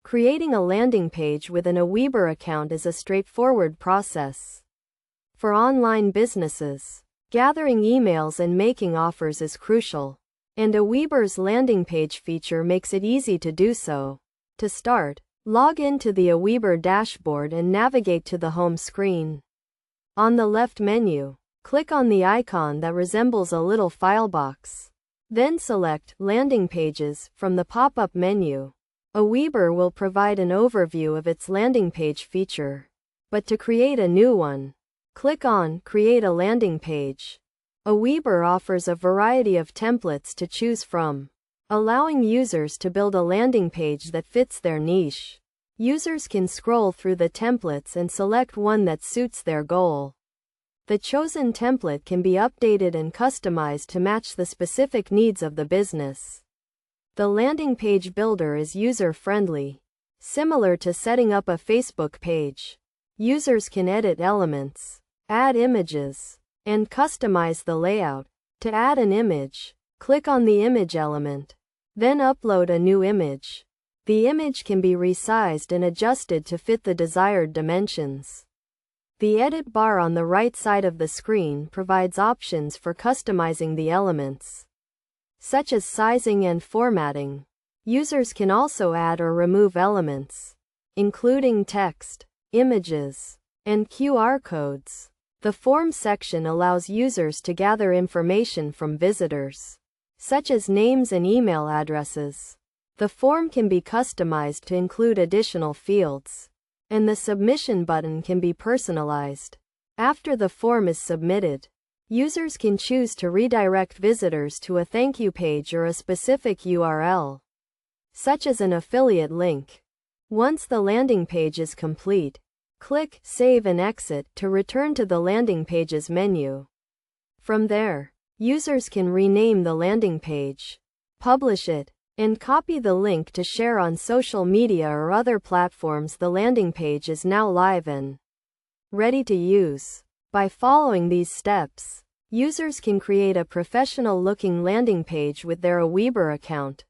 Creating a landing page with an AWeber account is a straightforward process. For online businesses, gathering emails and making offers is crucial, and AWeber's landing page feature makes it easy to do so. To start, log into the AWeber dashboard and navigate to the home screen. On the left menu, click on the icon that resembles a little file box. Then select Landing Pages from the pop-up menu. AWeber will provide an overview of its landing page feature. But to create a new one, click on Create a Landing Page. AWeber offers a variety of templates to choose from, allowing users to build a landing page that fits their niche. Users can scroll through the templates and select one that suits their goal. The chosen template can be updated and customized to match the specific needs of the business. The landing page builder is user-friendly. Similar to setting up a Facebook page, users can edit elements, add images, and customize the layout. To add an image, click on the image element, then upload a new image. The image can be resized and adjusted to fit the desired dimensions. The edit bar on the right side of the screen provides options for customizing the elements, such as sizing and formatting. Users can also add or remove elements, including text, images, and QR codes. The Form section allows users to gather information from visitors, such as names and email addresses. The form can be customized to include additional fields, and the submission button can be personalized. After the form is submitted, users can choose to redirect visitors to a thank you page or a specific URL, such as an affiliate link. Once the landing page is complete, click Save and Exit to return to the landing pages menu. From there, users can rename the landing page, publish it, and copy the link to share on social media or other platforms. The landing page is now live and ready to use. By following these steps, users can create a professional-looking landing page with their AWeber account.